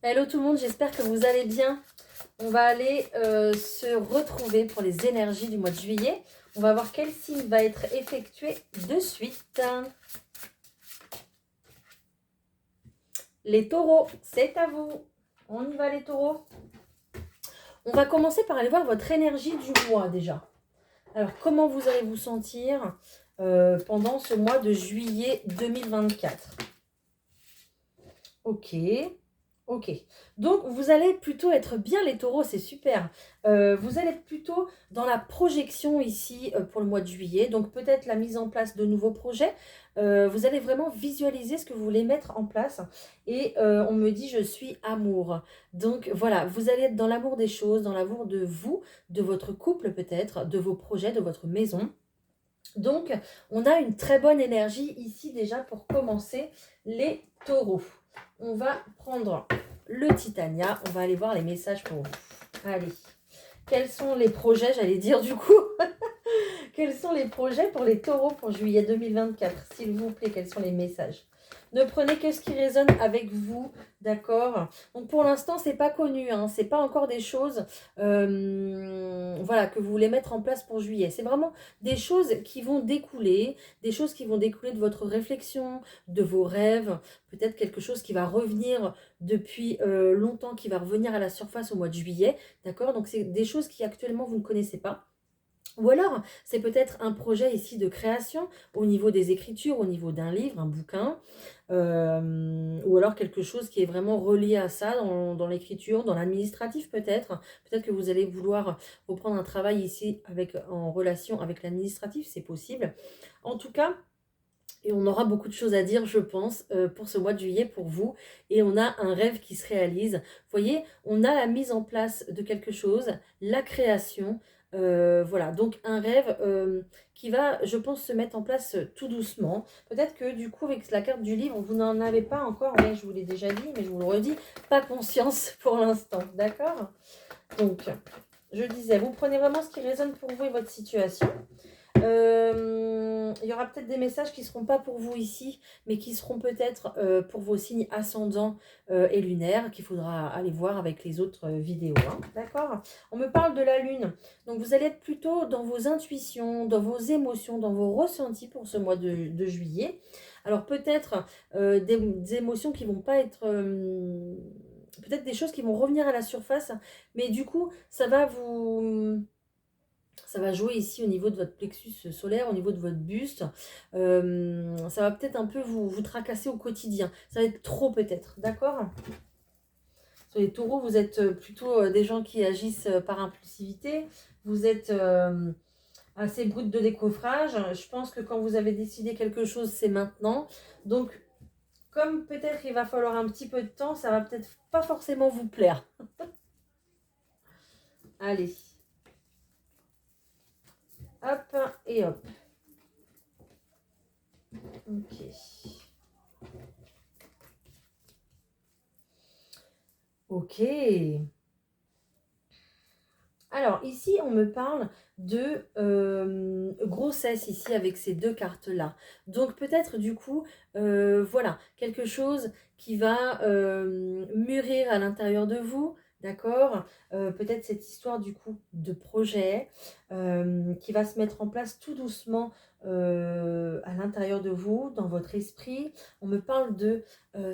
Hello tout le monde, j'espère que vous allez bien. On va aller se retrouver pour les énergies du mois de juillet. On va voir quel signe va être effectué de suite. Les taureaux, c'est à vous. On y va les taureaux. On va commencer par aller voir votre énergie du mois déjà. Alors comment vous allez vous sentir pendant ce mois de juillet 2024? Ok. Ok, donc vous allez plutôt être bien les taureaux, c'est super. Vous allez être plutôt dans la projection ici pour le mois de juillet, donc peut-être la mise en place de nouveaux projets. Vous allez vraiment visualiser ce que vous voulez mettre en place. Et on me dit je suis amour. Donc voilà, vous allez être dans l'amour des choses, dans l'amour de vous, de votre couple peut-être, de vos projets, de votre maison. Donc on a une très bonne énergie ici déjà pour commencer les taureaux. On va prendre le Titania. On va aller voir les messages pour vous. Allez. Quels sont les projets, j'allais dire du coup quels sont les projets pour les taureaux pour juillet 2024? S'il vous plaît, quels sont les messages? Ne prenez que ce qui résonne avec vous, d'accord? Donc pour l'instant, c'est pas connu, hein, c'est pas encore des choses voilà, que vous voulez mettre en place pour juillet. C'est vraiment des choses qui vont découler, des choses qui vont découler de votre réflexion, de vos rêves, peut-être quelque chose qui va revenir depuis longtemps, qui va revenir à la surface au mois de juillet, d'accord? Donc c'est des choses qui actuellement vous ne connaissez pas. Ou alors, c'est peut-être un projet ici de création au niveau des écritures, au niveau d'un livre, un bouquin, ou alors quelque chose qui est vraiment relié à ça, dans l'écriture, dans l'administratif peut-être. Peut-être que vous allez vouloir reprendre un travail ici en relation avec l'administratif, c'est possible. En tout cas, et on aura beaucoup de choses à dire, je pense, pour ce mois de juillet, pour vous. Et on a un rêve qui se réalise. Vous voyez, on a la mise en place de quelque chose, la création. Voilà, donc un rêve qui va, je pense, se mettre en place tout doucement. Peut-être que du coup, avec la carte du livre, vous n'en avez pas encore, mais je vous l'ai déjà dit, mais je vous le redis, pas conscience pour l'instant, d'accord? Donc, je disais, vous prenez vraiment ce qui résonne pour vous et votre situation. Il y aura peut-être des messages qui ne seront pas pour vous ici, mais qui seront peut-être pour vos signes ascendants et lunaires, qu'il faudra aller voir avec les autres vidéos. Hein, d'accord? On me parle de la lune. Donc vous allez être plutôt dans vos intuitions, dans vos émotions, dans vos ressentis pour ce mois de juillet. Alors peut-être des émotions qui ne vont pas être... peut-être des choses qui vont revenir à la surface, mais du coup, ça va jouer ici au niveau de votre plexus solaire, au niveau de votre buste. Ça va peut-être un peu vous tracasser au quotidien. Ça va être trop peut-être, d'accord? Sur les taureaux, vous êtes plutôt des gens qui agissent par impulsivité. Vous êtes assez brut de décoffrage. Je pense que quand vous avez décidé quelque chose, c'est maintenant. Donc, comme peut-être il va falloir un petit peu de temps, ça va peut-être pas forcément vous plaire. Allez. Hop et hop. Ok. Ok. Alors ici, on me parle de grossesse ici avec ces deux cartes-là. Donc peut-être du coup, voilà, quelque chose qui va mûrir à l'intérieur de vous, d'accord? Peut-être cette histoire du coup de projet qui va se mettre en place tout doucement à l'intérieur de vous, dans votre esprit. On me parle de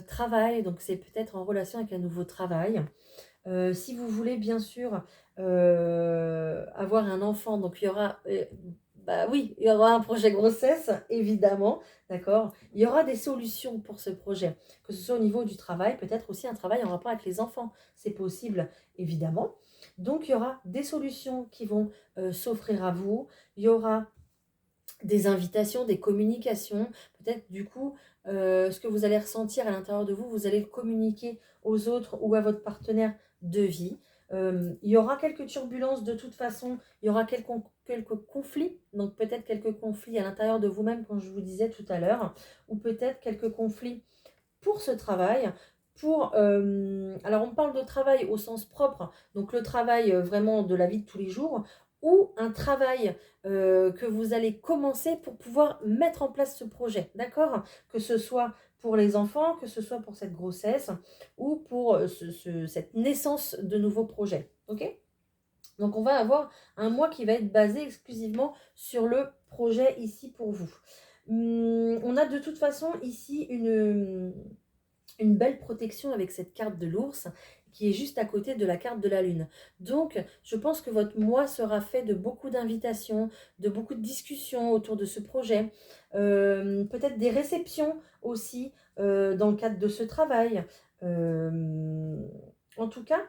travail, donc c'est peut-être en relation avec un nouveau travail. Si vous voulez bien sûr avoir un enfant, donc il y aura, bah oui, il y aura un projet grossesse, évidemment, d'accord? Il y aura des solutions pour ce projet, que ce soit au niveau du travail, peut-être aussi un travail en rapport avec les enfants, c'est possible, évidemment. Donc il y aura des solutions qui vont s'offrir à vous, il y aura des invitations, des communications, peut-être du coup, ce que vous allez ressentir à l'intérieur de vous, vous allez le communiquer aux autres ou à votre partenaire de vie. Il y aura quelques turbulences de toute façon, il y aura quelques conflits, donc peut-être quelques conflits à l'intérieur de vous-même, comme je vous disais tout à l'heure, ou peut-être quelques conflits pour ce travail. Alors on parle de travail au sens propre, donc le travail vraiment de la vie de tous les jours, ou un travail que vous allez commencer pour pouvoir mettre en place ce projet, d'accord? Que ce soit pour les enfants, que ce soit pour cette grossesse ou pour cette naissance de nouveaux projets. Ok? Donc, on va avoir un mois qui va être basé exclusivement sur le projet ici pour vous. On a de toute façon ici une belle protection avec cette carte de l'ours qui est juste à côté de la carte de la lune. Donc, je pense que votre mois sera fait de beaucoup d'invitations, de beaucoup de discussions autour de ce projet, peut-être des réceptions aussi dans le cadre de ce travail. En tout cas,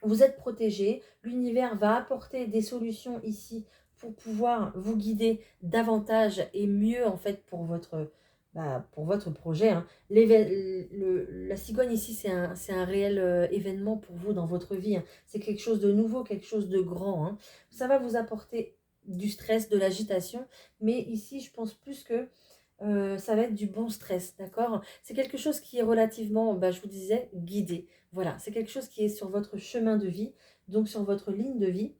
vous êtes protégé. L'univers va apporter des solutions ici pour pouvoir vous guider davantage et mieux en fait pour votre projet. Hein. La cigogne ici, c'est un réel événement pour vous dans votre vie. Hein. C'est quelque chose de nouveau, quelque chose de grand. Hein. Ça va vous apporter du stress, de l'agitation. Mais ici, je pense plus que ça va être du bon stress, d'accord? C'est quelque chose qui est relativement, je vous disais, guidé. Voilà, c'est quelque chose qui est sur votre chemin de vie, donc sur votre ligne de vie.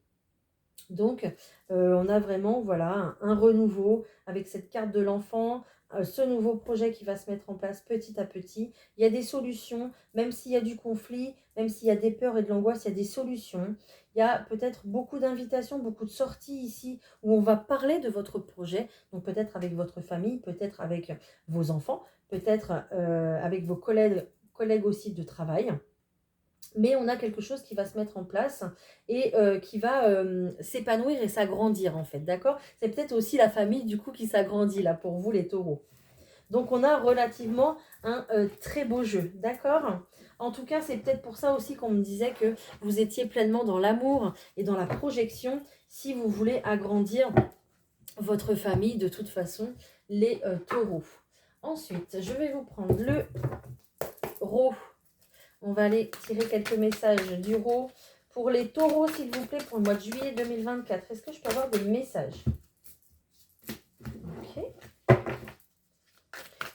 Donc, on a vraiment voilà, un renouveau avec cette carte de l'enfant, ce nouveau projet qui va se mettre en place petit à petit. Il y a des solutions, même s'il y a du conflit, même s'il y a des peurs et de l'angoisse, il y a des solutions. Il y a peut-être beaucoup d'invitations, beaucoup de sorties ici où on va parler de votre projet. Donc peut-être avec votre famille, peut-être avec vos enfants, peut-être avec vos collègues aussi de travail. Mais on a quelque chose qui va se mettre en place et qui va s'épanouir et s'agrandir en fait, d'accord? C'est peut-être aussi la famille du coup qui s'agrandit là pour vous les taureaux. Donc on a relativement un très beau jeu, d'accord? En tout cas, c'est peut-être pour ça aussi qu'on me disait que vous étiez pleinement dans l'amour et dans la projection si vous voulez agrandir votre famille de toute façon, les taureaux. Ensuite, je vais vous prendre le ro. On va aller tirer quelques messages du ro. Pour les taureaux, s'il vous plaît, pour le mois de juillet 2024, est-ce que je peux avoir des messages? Ok.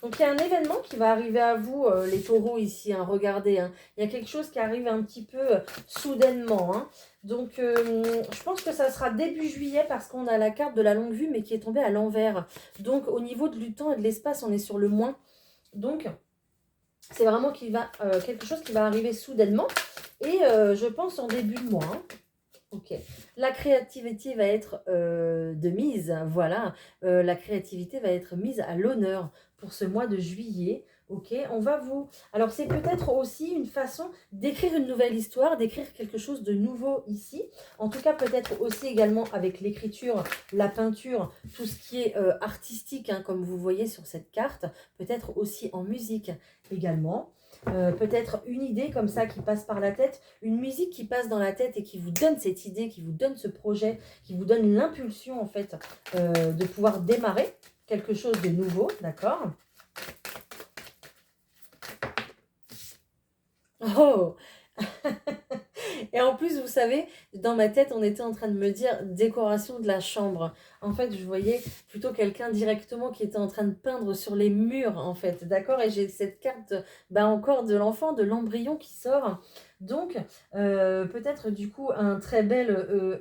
Donc, il y a un événement qui va arriver à vous, les taureaux, ici. Hein, regardez, hein, il y a quelque chose qui arrive un petit peu soudainement. Hein. Donc, je pense que ça sera début juillet parce qu'on a la carte de la longue vue, mais qui est tombée à l'envers. Donc, au niveau du temps et de l'espace, on est sur le moins. Donc, c'est vraiment quelque chose qui va arriver soudainement. Et je pense en début de mois. Hein. Ok. La créativité va être de mise. Voilà. La créativité va être mise à l'honneur pour ce mois de juillet. Ok. On va vous... Alors, c'est peut-être aussi une façon d'écrire une nouvelle histoire, d'écrire quelque chose de nouveau ici. En tout cas, peut-être aussi également avec l'écriture, la peinture, tout ce qui est artistique, hein, comme vous voyez sur cette carte. Peut-être aussi en musique également. Peut-être une idée comme ça qui passe par la tête, une musique qui passe dans la tête et qui vous donne cette idée, qui vous donne ce projet, qui vous donne l'impulsion en fait de pouvoir démarrer quelque chose de nouveau, d'accord? Oh Et en plus, vous savez, dans ma tête, on était en train de me dire décoration de la chambre. En fait, je voyais plutôt quelqu'un directement qui était en train de peindre sur les murs, en fait. D'accord? Et j'ai cette carte, encore de l'enfant, de l'embryon qui sort. Donc, peut-être du coup un très bel,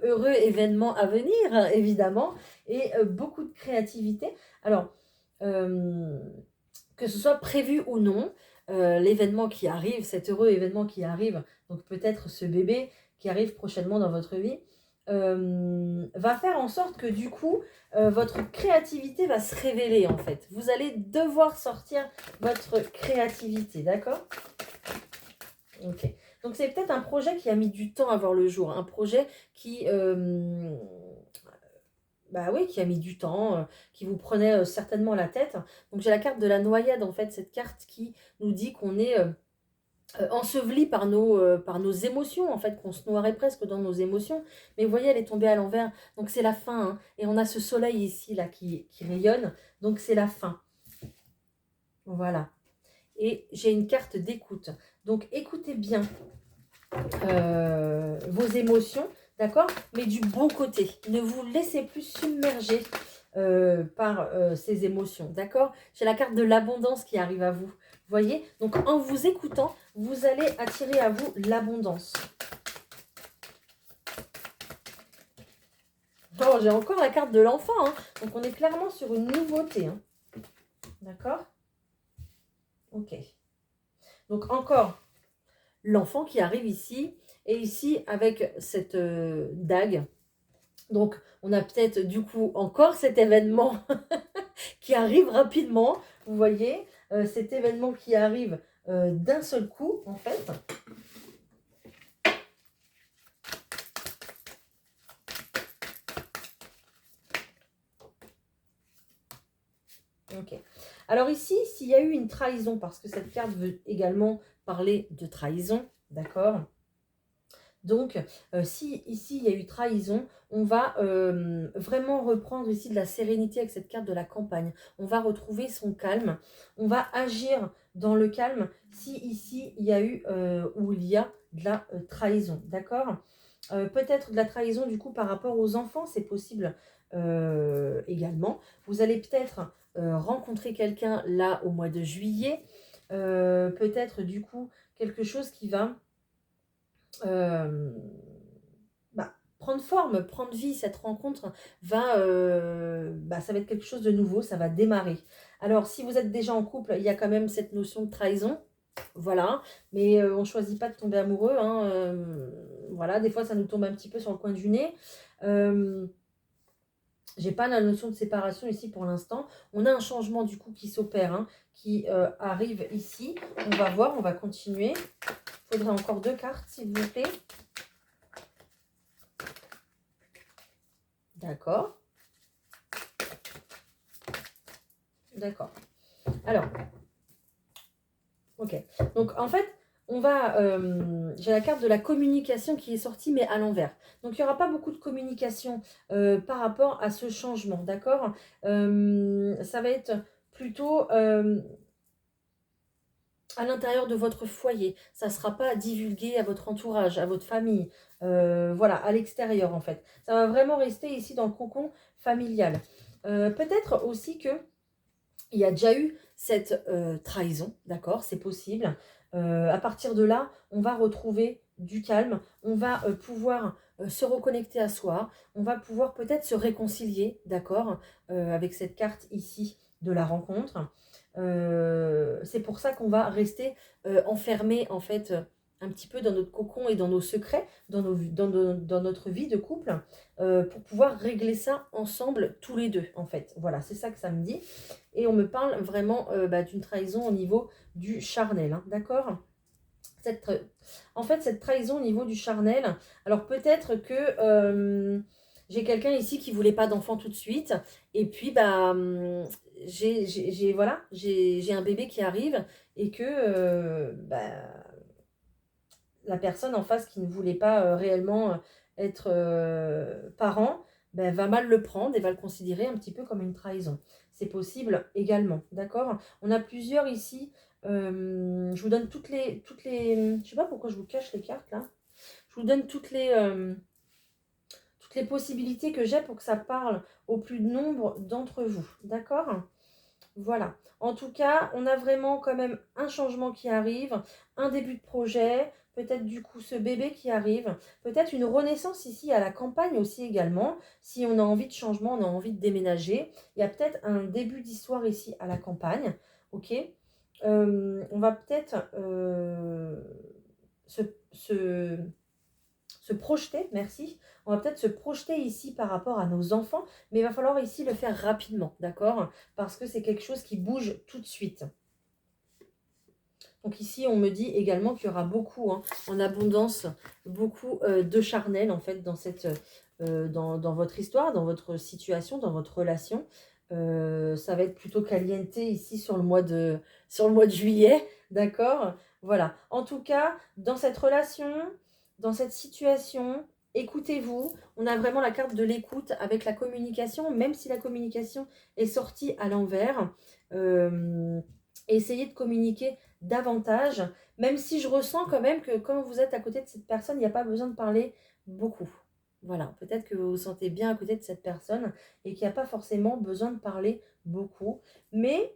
heureux événement à venir, évidemment, et beaucoup de créativité. Alors, que ce soit prévu ou non, l'événement qui arrive, cet heureux événement qui arrive, donc peut-être ce bébé qui arrive prochainement dans votre vie, va faire en sorte que du coup, votre créativité va se révéler en fait. Vous allez devoir sortir votre créativité, d'accord? Ok. Donc c'est peut-être un projet qui a mis du temps à voir le jour, un projet qui... oui, qui a mis du temps, qui vous prenait certainement la tête. Donc j'ai la carte de la noyade, en fait, cette carte qui nous dit qu'on est enseveli par nos émotions, en fait, qu'on se noierait presque dans nos émotions. Mais vous voyez, elle est tombée à l'envers, donc c'est la fin. Hein. Et on a ce soleil ici, là, qui rayonne, donc c'est la fin. Voilà. Et j'ai une carte d'écoute. Donc écoutez bien vos émotions, d'accord? Mais du bon côté. Ne vous laissez plus submerger par ces émotions, d'accord? J'ai la carte de l'abondance qui arrive à vous. Vous voyez? Donc, en vous écoutant, vous allez attirer à vous l'abondance. Oh, j'ai encore la carte de l'enfant. Hein. Donc, on est clairement sur une nouveauté. Hein. D'accord? Ok. Donc encore l'enfant qui arrive ici, et ici avec cette dague. Donc on a peut-être du coup encore cet événement qui arrive rapidement, vous voyez, cet événement qui arrive d'un seul coup en fait. Ok. Alors ici, s'il y a eu une trahison, parce que cette carte veut également parler de trahison, d'accord? Donc, si ici il y a eu trahison, on va vraiment reprendre ici de la sérénité avec cette carte de la campagne. On va retrouver son calme. On va agir dans le calme si ici il y a eu ou il y a de la trahison, d'accord? Peut-être de la trahison du coup par rapport aux enfants, c'est possible également. Vous allez peut-être rencontrer quelqu'un là au mois de juillet. Peut-être du coup quelque chose qui va euh, prendre forme, prendre vie. Cette rencontre va, ça va être quelque chose de nouveau, ça va démarrer. Alors, si vous êtes déjà en couple, il y a quand même cette notion de trahison. Voilà, mais on ne choisit pas de tomber amoureux. Hein, voilà, des fois, ça nous tombe un petit peu sur le coin du nez. J'ai pas la notion de séparation ici pour l'instant. On a un changement du coup qui s'opère, hein, qui arrive ici. On va voir, on va continuer. Il faudrait encore 2 cartes, s'il vous plaît. D'accord. D'accord. Alors, ok. Donc, en fait, on va... j'ai la carte de la communication qui est sortie, mais à l'envers. Donc, il n'y aura pas beaucoup de communication par rapport à ce changement, d'accord? Ça va être plutôt à l'intérieur de votre foyer. Ça ne sera pas divulgué à votre entourage, à votre famille. Voilà, à l'extérieur, en fait. Ça va vraiment rester ici dans le cocon familial. Peut-être aussi que il y a déjà eu cette trahison, d'accord, c'est possible. À partir de là, on va retrouver du calme, on va pouvoir se reconnecter à soi, on va pouvoir peut-être se réconcilier, d'accord, avec cette carte ici de la rencontre. C'est pour ça qu'on va rester enfermé en fait un petit peu dans notre cocon et dans nos secrets, dans notre vie de couple, pour pouvoir régler ça ensemble tous les deux en fait. Voilà, c'est ça que ça me dit. Et on me parle vraiment d'une trahison au niveau du charnel, hein, d'accord? En fait, cette trahison au niveau du charnel, alors peut-être que j'ai quelqu'un ici qui voulait pas d'enfant tout de suite, et puis voilà, j'ai un bébé qui arrive, et que la personne en face qui ne voulait pas réellement être parent, va mal le prendre et va le considérer un petit peu comme une trahison. C'est possible également, d'accord? On a plusieurs ici. Je vous donne je sais pas pourquoi je vous cache les cartes là. Je vous donne toutes les possibilités que j'ai pour que ça parle au plus de nombre d'entre vous, d'accord? Voilà. En tout cas, on a vraiment quand même un changement qui arrive, un début de projet, peut-être du coup ce bébé qui arrive, peut-être une renaissance ici à la campagne aussi également. Si on a envie de changement, on a envie de déménager, il y a peut-être un début d'histoire ici à la campagne. Ok. On va peut-être se, se, se projeter, merci. On va peut-être se projeter ici par rapport à nos enfants, mais il va falloir ici le faire rapidement, d'accord? Parce que c'est quelque chose qui bouge tout de suite. Donc ici, on me dit également qu'il y aura beaucoup, hein, en abondance, beaucoup de charnel, en fait, dans votre histoire, dans votre situation, dans votre relation. Ça va être plutôt caliente ici sur le mois de juillet, d'accord? Voilà. En tout cas, dans cette relation, dans cette situation, écoutez-vous. On a vraiment la carte de l'écoute avec la communication, même si la communication est sortie à l'envers. Essayez de communiquer davantage, même si je ressens quand même que quand vous êtes à côté de cette personne, il n'y a pas besoin de parler beaucoup. Voilà, peut-être que vous vous sentez bien à côté de cette personne et qu'il n'y a pas forcément besoin de parler beaucoup. Mais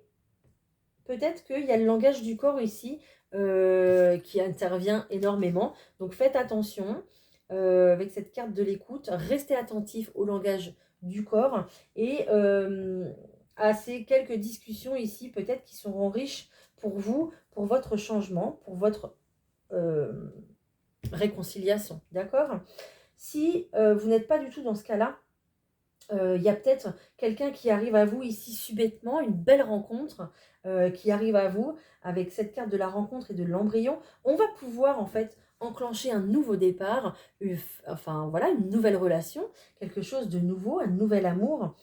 peut-être qu'il y a le langage du corps ici qui intervient énormément. Donc faites attention avec cette carte de l'écoute. Restez attentif au langage du corps et à ces quelques discussions ici, peut-être qui seront riches pour vous, pour votre changement, pour votre réconciliation, d'accord? Si vous n'êtes pas du tout dans ce cas-là, il y a peut-être quelqu'un qui arrive à vous ici subitement, une belle rencontre qui arrive à vous avec cette carte de la rencontre et de l'embryon. On va pouvoir en fait enclencher un nouveau départ, enfin voilà, une nouvelle relation, quelque chose de nouveau, un nouvel amour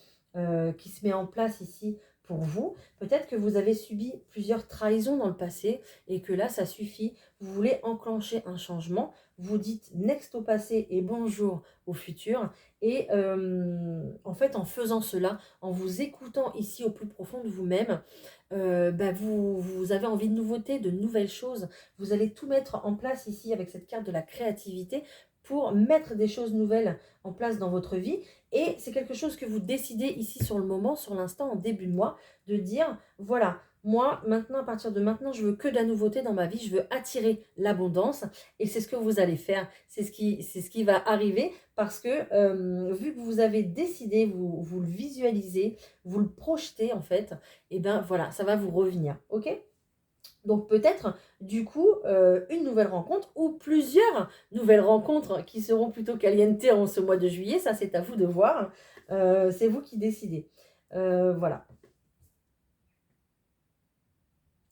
qui se met en place ici pour vous. Peut-être que vous avez subi plusieurs trahisons dans le passé et que là, ça suffit. Vous voulez enclencher un changement. Vous dites next au passé et bonjour au futur. Et en fait, en faisant cela, en vous écoutant ici au plus profond de vous-même, vous avez envie de nouveautés, de nouvelles choses. Vous allez tout mettre en place ici avec cette carte de la créativité pour mettre des choses nouvelles en place dans votre vie. Et c'est quelque chose que vous décidez ici sur le moment, sur l'instant, en début de mois, de dire, voilà, moi, maintenant, à partir de maintenant, je veux que de la nouveauté dans ma vie, je veux attirer l'abondance. Et c'est ce que vous allez faire, c'est ce qui va arriver parce que vu que vous avez décidé, vous le visualisez, vous le projetez en fait, et bien voilà, ça va vous revenir, ok? Donc peut-être du coup une nouvelle rencontre ou plusieurs nouvelles rencontres qui seront plutôt caliente en ce mois de juillet, ça c'est à vous de voir, c'est vous qui décidez. Voilà.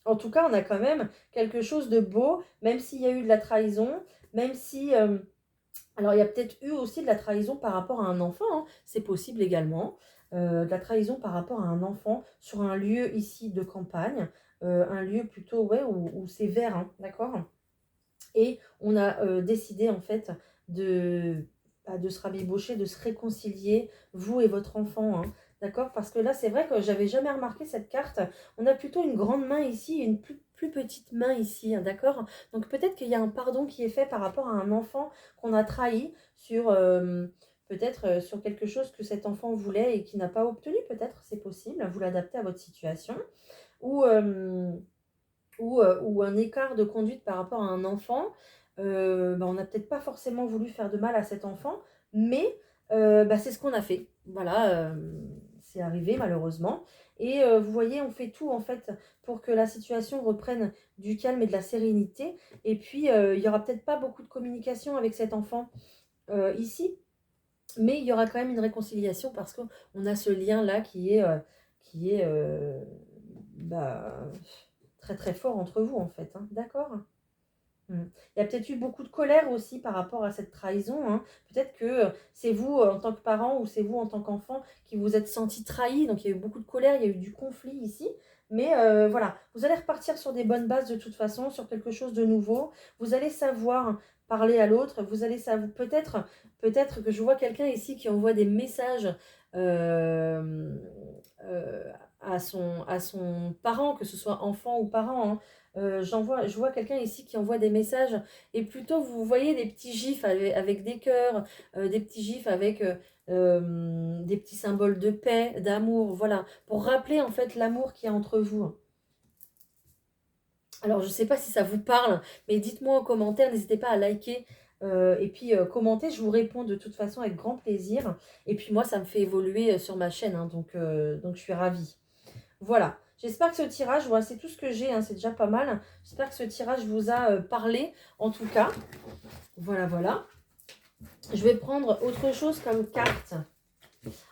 En tout cas, on a quand même quelque chose de beau, même s'il y a eu de la trahison, même si... alors, il y a peut-être eu aussi de la trahison par rapport à un enfant, hein, c'est possible également. De la trahison par rapport à un enfant sur un lieu ici de campagne, un lieu plutôt ouais, où c'est vert, hein, d'accord? Et on a décidé en fait de, de se rabibocher, de se réconcilier, vous et votre enfant, hein, d'accord? Parce que là, c'est vrai que j'avais jamais remarqué cette carte. On a plutôt une grande main ici et une plus petite main ici, hein, d'accord? Donc peut-être qu'il y a un pardon qui est fait par rapport à un enfant qu'on a trahi sur... peut-être sur quelque chose que cet enfant voulait et qui n'a pas obtenu, peut-être, c'est possible, vous l'adaptez à votre situation. Ou, ou un écart de conduite par rapport à un enfant, on n'a peut-être pas forcément voulu faire de mal à cet enfant, mais c'est ce qu'on a fait. Voilà, c'est arrivé malheureusement. Et vous voyez, on fait tout en fait pour que la situation reprenne du calme et de la sérénité. Et puis, il n'y aura peut-être pas beaucoup de communication avec cet enfant ici, mais il y aura quand même une réconciliation parce qu'on a ce lien-là qui est bah, très très fort entre vous en fait, hein, d'accord? Il y a peut-être eu beaucoup de colère aussi par rapport à cette trahison, hein. Peut-être que c'est vous en tant que parent ou c'est vous en tant qu'enfant qui vous êtes senti trahi, donc il y a eu beaucoup de colère, il y a eu du conflit ici. Mais voilà, vous allez repartir sur des bonnes bases de toute façon, sur quelque chose de nouveau. Vous allez savoir parler à l'autre, vous allez savoir peut-être que je vois quelqu'un ici qui envoie des messages euh, à son parent, que ce soit enfant ou parent, hein. Je vois quelqu'un ici qui envoie des messages et plutôt vous voyez des petits gifs avec des cœurs, des petits gifs avec des petits symboles de paix, d'amour, voilà, pour rappeler en fait l'amour qu'il y a entre vous. Alors je ne sais pas si ça vous parle, mais dites-moi en commentaire, n'hésitez pas à liker et puis commenter, je vous réponds de toute façon avec grand plaisir. Et puis moi, ça me fait évoluer sur ma chaîne, hein, donc je suis ravie. Voilà, j'espère que ce tirage, voilà, c'est tout ce que j'ai, hein, c'est déjà pas mal. J'espère que ce tirage vous a parlé, en tout cas. Voilà, voilà. Je vais prendre autre chose comme carte.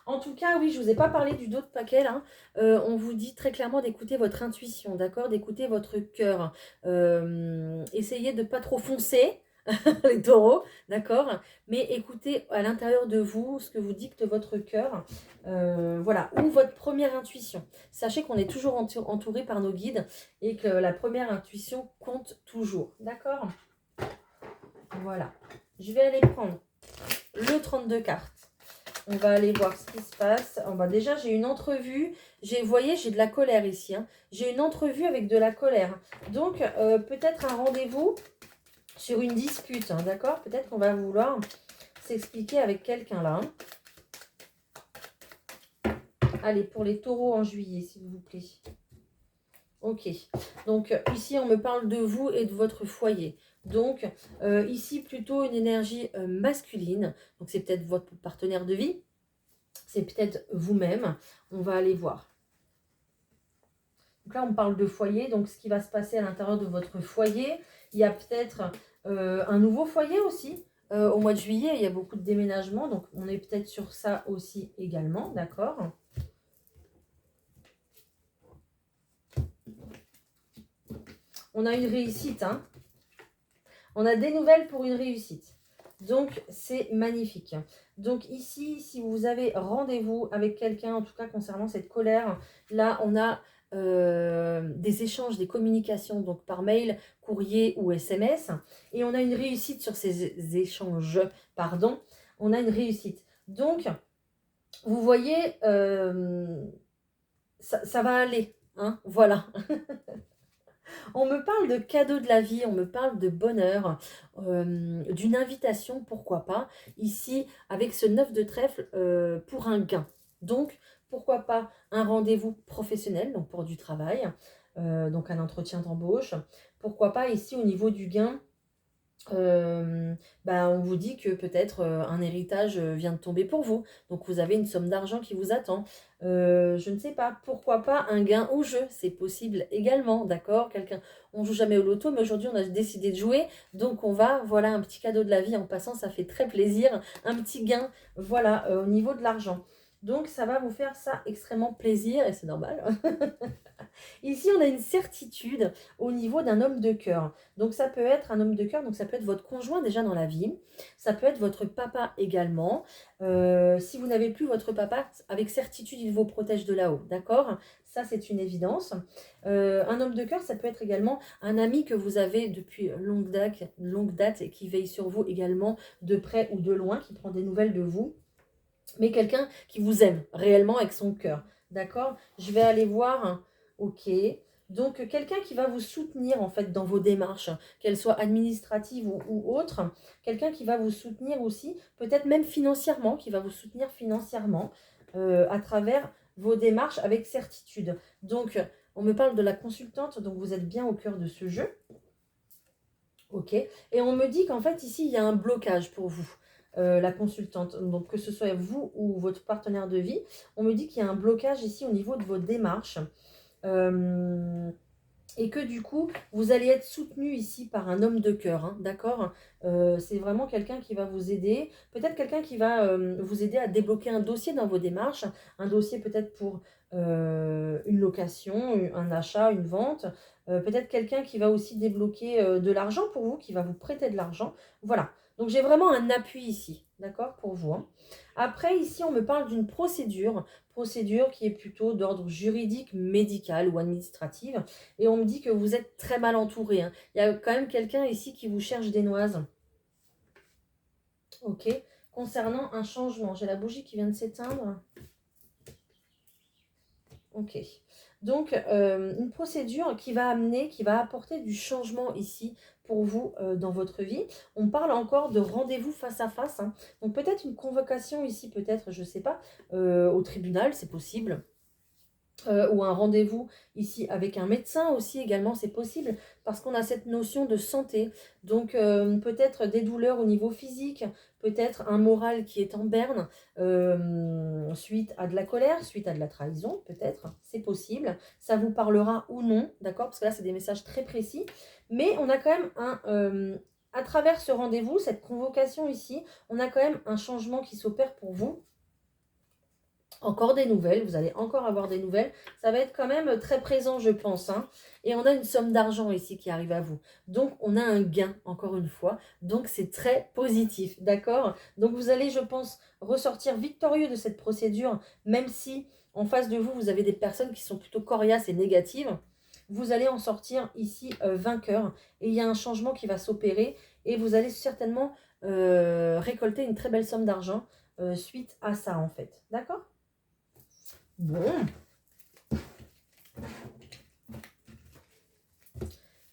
En tout cas, oui, je ne vous ai pas parlé du dos de paquet, là. On vous dit très clairement d'écouter votre intuition, d'accord? D'écouter votre cœur. Essayez de ne pas trop foncer, les taureaux, d'accord? Mais écoutez à l'intérieur de vous ce que vous dicte votre cœur, voilà, ou votre première intuition. Sachez qu'on est toujours entouré par nos guides et que la première intuition compte toujours, d'accord? Voilà. Je vais aller prendre le 32 cartes. On va aller voir ce qui se passe. Déjà, j'ai une entrevue. Vous voyez, j'ai de la colère ici, hein. J'ai une entrevue avec de la colère. Donc, peut-être un rendez-vous sur une dispute, hein, d'accord? Peut-être qu'on va vouloir s'expliquer avec quelqu'un là, hein. Allez, pour les taureaux en juillet, s'il vous plaît. Ok. Donc, ici, on me parle de vous et de votre foyer. Donc, ici, plutôt une énergie masculine. Donc, c'est peut-être votre partenaire de vie. C'est peut-être vous-même. On va aller voir. Donc là, on parle de foyer, donc ce qui va se passer à l'intérieur de votre foyer. Il y a peut-être un nouveau foyer aussi. Au mois de juillet, il y a beaucoup de déménagements, donc on est peut-être sur ça aussi également, d'accord? On a une réussite, hein. On a des nouvelles pour une réussite. Donc, c'est magnifique. Donc ici, si vous avez rendez-vous avec quelqu'un, en tout cas concernant cette colère, là, on a des échanges, des communications, donc par mail, courrier ou SMS. Et on a une réussite sur ces échanges, pardon. On a une réussite. Donc, vous voyez, ça va aller, hein, voilà. On me parle de cadeaux de la vie, on me parle de bonheur, d'une invitation, pourquoi pas, ici, avec ce 9 de trèfle, pour un gain. Donc, pourquoi pas un rendez-vous professionnel, donc pour du travail, donc un entretien d'embauche. Pourquoi pas ici, au niveau du gain, on vous dit que peut-être un héritage vient de tomber pour vous. Donc vous avez une somme d'argent qui vous attend. Je ne sais pas, pourquoi pas un gain au jeu. C'est possible également, d'accord? Quelqu'un, on joue jamais au loto, mais aujourd'hui on a décidé de jouer. Donc on va, voilà, un petit cadeau de la vie en passant, ça fait très plaisir. Un petit gain, voilà, au niveau de l'argent. Donc ça va vous faire ça extrêmement plaisir et c'est normal. Ici, on a une certitude au niveau d'un homme de cœur. Donc, ça peut être un homme de cœur, donc ça peut être votre conjoint déjà dans la vie. Ça peut être votre papa également. Si vous n'avez plus votre papa, avec certitude, il vous protège de là-haut. D'accord? Ça, c'est une évidence. Un homme de cœur, ça peut être également un ami que vous avez depuis longue date et qui veille sur vous également de près ou de loin, qui prend des nouvelles de vous. Mais quelqu'un qui vous aime réellement avec son cœur. D'accord? Je vais aller voir. Ok. Donc, quelqu'un qui va vous soutenir en fait dans vos démarches, qu'elles soient administratives ou autres. Quelqu'un qui va vous soutenir aussi, peut-être même financièrement, qui va vous soutenir financièrement à travers vos démarches avec certitude. Donc, on me parle de la consultante, donc vous êtes bien au cœur de ce jeu. Ok. Et on me dit qu'en fait, ici, il y a un blocage pour vous, la consultante. Donc, que ce soit vous ou votre partenaire de vie, on me dit qu'il y a un blocage ici au niveau de vos démarches. Et que du coup, vous allez être soutenu ici par un homme de cœur, hein, d'accord? C'est vraiment quelqu'un qui va vous aider. Peut-être quelqu'un qui va vous aider à débloquer un dossier dans vos démarches. Un dossier peut-être pour une location, un achat, une vente. Peut-être quelqu'un qui va aussi débloquer de l'argent pour vous, qui va vous prêter de l'argent. Voilà. Donc j'ai vraiment un appui ici, d'accord, pour vous, hein. Après, ici, on me parle d'une procédure qui est plutôt d'ordre juridique, médical ou administrative. Et on me dit que vous êtes très mal entouré, hein. Il y a quand même quelqu'un ici qui vous cherche des noises. Ok. Concernant un changement, j'ai la bougie qui vient de s'éteindre. Ok. Donc, une procédure qui va amener, qui va apporter du changement ici pour vous dans votre vie. On parle encore de rendez-vous face à face, hein. Donc, peut-être une convocation ici, peut-être, je ne sais pas, au tribunal, c'est possible. Ou un rendez-vous ici avec un médecin aussi également, c'est possible parce qu'on a cette notion de santé. Donc peut-être des douleurs au niveau physique, peut-être un moral qui est en berne suite à de la colère, suite à de la trahison, peut-être, c'est possible. Ça vous parlera ou non, d'accord? Parce que là, c'est des messages très précis. Mais on a quand même à travers ce rendez-vous, cette convocation ici, on a quand même un changement qui s'opère pour vous. Encore des nouvelles, vous allez encore avoir des nouvelles. Ça va être quand même très présent, je pense, hein. Et on a une somme d'argent ici qui arrive à vous. Donc, on a un gain, encore une fois. Donc, c'est très positif, d'accord? Donc, vous allez, je pense, ressortir victorieux de cette procédure, même si en face de vous, vous avez des personnes qui sont plutôt coriaces et négatives. Vous allez en sortir ici vainqueur. Et il y a un changement qui va s'opérer. Et vous allez certainement récolter une très belle somme d'argent suite à ça, en fait. D'accord? Bon,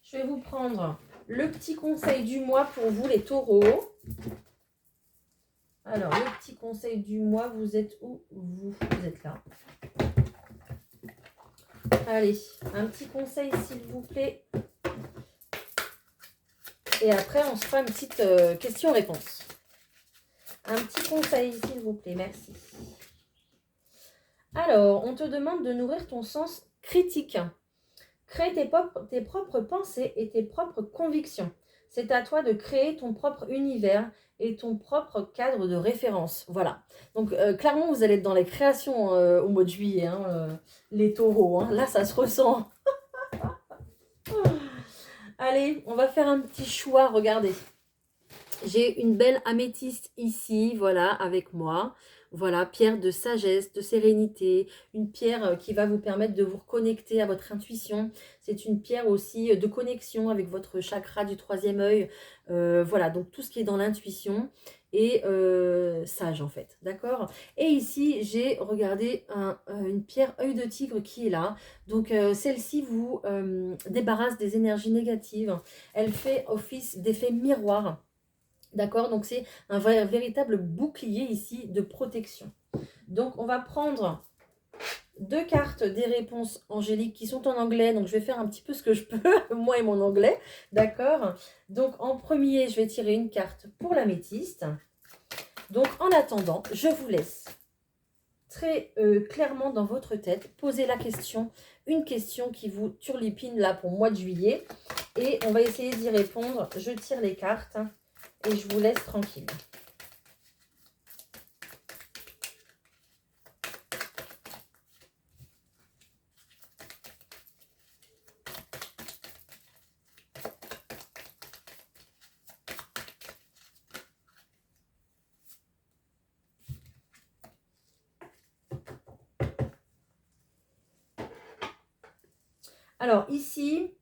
je vais vous prendre le petit conseil du mois pour vous les taureaux. Alors, le petit conseil du mois, vous êtes où? Vous êtes là. Allez, un petit conseil s'il vous plaît. Et après, on se fera une petite question-réponse. Un petit conseil s'il vous plaît, merci. Alors, on te demande de nourrir ton sens critique. Crée tes propres pensées et tes propres convictions. C'est à toi de créer ton propre univers et ton propre cadre de référence. Voilà. Donc, clairement, vous allez être dans les créations au mois de juillet, hein, les taureaux. Hein. Là, ça se ressent. Allez, on va faire un petit choix. Regardez. J'ai une belle améthyste ici, voilà, avec moi. Voilà, pierre de sagesse, de sérénité, une pierre qui va vous permettre de vous reconnecter à votre intuition. C'est une pierre aussi de connexion avec votre chakra du troisième œil. Voilà, donc tout ce qui est dans l'intuition et sage en fait, d'accord. Et ici, j'ai regardé une pierre œil de tigre qui est là. Donc celle-ci vous débarrasse des énergies négatives. Elle fait office d'effet miroir. D'accord, donc c'est un véritable bouclier ici de protection. Donc on va prendre 2 cartes des réponses angéliques qui sont en anglais. Donc je vais faire un petit peu ce que je peux, moi et mon anglais. D'accord. Donc en premier, je vais tirer une carte pour l'améthyste. Donc en attendant, je vous laisse très clairement dans votre tête poser la question. Une question qui vous turlupine là pour le mois de juillet. Et on va essayer d'y répondre. Je tire les cartes. Et je vous laisse tranquille. Alors ici,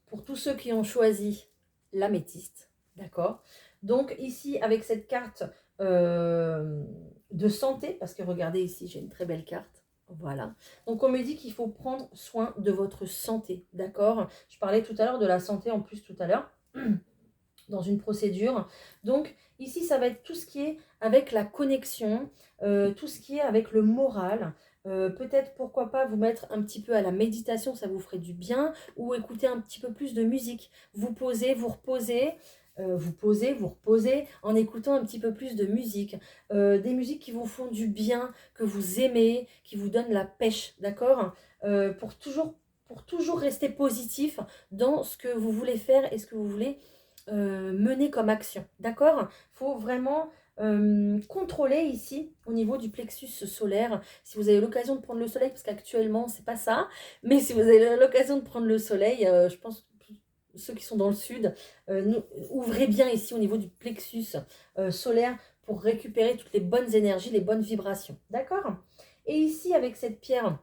pour tous ceux qui ont choisi l'améthyste, d'accord. Donc ici, avec cette carte de santé, parce que regardez ici, j'ai une très belle carte. Voilà. Donc on me dit qu'il faut prendre soin de votre santé, d'accord. Je parlais tout à l'heure de la santé en plus tout à l'heure, dans une procédure. Donc ici, ça va être tout ce qui est avec la connexion, tout ce qui est avec le moral. Peut-être, pourquoi pas, vous mettre un petit peu à la méditation, ça vous ferait du bien, ou écouter un petit peu plus de musique. Vous posez, vous reposez, vous posez, vous reposez, en écoutant un petit peu plus de musique. Des musiques qui vous font du bien, que vous aimez, qui vous donnent la pêche, d'accord. Pour toujours rester positif dans ce que vous voulez faire et ce que vous voulez mener comme action, d'accord. Il faut vraiment contrôler ici au niveau du plexus solaire. Si vous avez l'occasion de prendre le soleil, parce qu'actuellement c'est pas ça, mais si vous avez l'occasion de prendre le soleil, je pense que ceux qui sont dans le sud, ouvrez bien ici au niveau du plexus solaire pour récupérer toutes les bonnes énergies, les bonnes vibrations, d'accord. Et ici avec cette pierre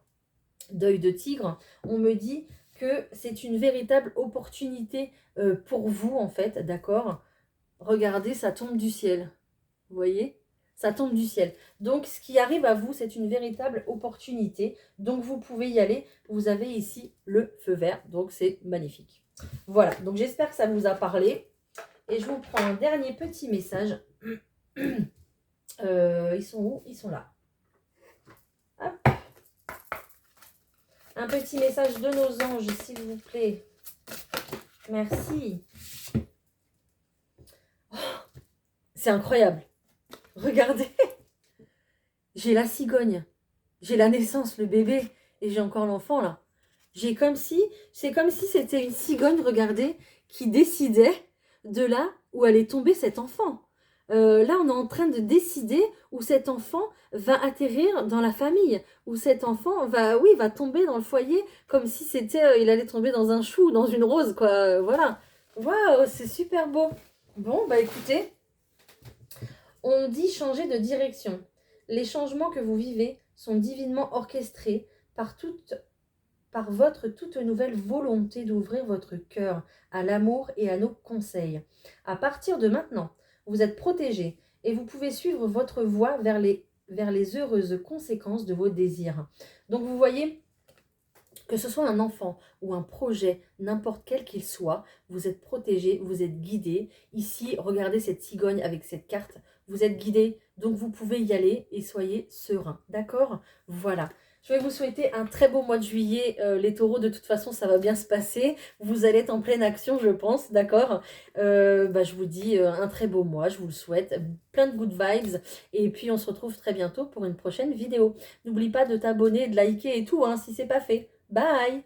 d'œil de tigre, on me dit que c'est une véritable opportunité pour vous en fait, d'accord. Regardez, ça tombe du ciel. Vous voyez? Ça tombe du ciel. Donc, ce qui arrive à vous, c'est une véritable opportunité. Donc, vous pouvez y aller. Vous avez ici le feu vert. Donc, c'est magnifique. Voilà. Donc, j'espère que ça vous a parlé. Et je vous prends un dernier petit message. Ils sont où? Ils sont là. Hop. Un petit message de nos anges, s'il vous plaît. Merci. Oh, c'est incroyable. Regardez. J'ai la cigogne. J'ai la naissance, le bébé. Et j'ai encore l'enfant, là. C'est comme si c'était une cigogne, regardez, qui décidait de là où allait tomber cet enfant. Là, on est en train de décider où cet enfant va atterrir dans la famille, où cet enfant va tomber dans le foyer, comme si c'était, il allait tomber dans un chou, dans une rose, quoi. Voilà. Waouh, c'est super beau. Bon, bah écoutez, on dit changer de direction. Les changements que vous vivez sont divinement orchestrés par votre toute nouvelle volonté d'ouvrir votre cœur à l'amour et à nos conseils. À partir de maintenant, vous êtes protégé et vous pouvez suivre votre voie vers les heureuses conséquences de vos désirs. Donc vous voyez, que ce soit un enfant ou un projet, n'importe quel qu'il soit, vous êtes protégé, vous êtes guidé. Ici, regardez cette cigogne avec cette carte, vous êtes guidé, donc vous pouvez y aller et soyez serein, d'accord? Voilà. Je vais vous souhaiter un très beau mois de juillet, les taureaux, de toute façon ça va bien se passer, vous allez être en pleine action je pense, d'accord. Je vous dis un très beau mois, je vous le souhaite, plein de good vibes, et puis on se retrouve très bientôt pour une prochaine vidéo. N'oublie pas de t'abonner, de liker et tout, hein, si c'est pas fait. Bye!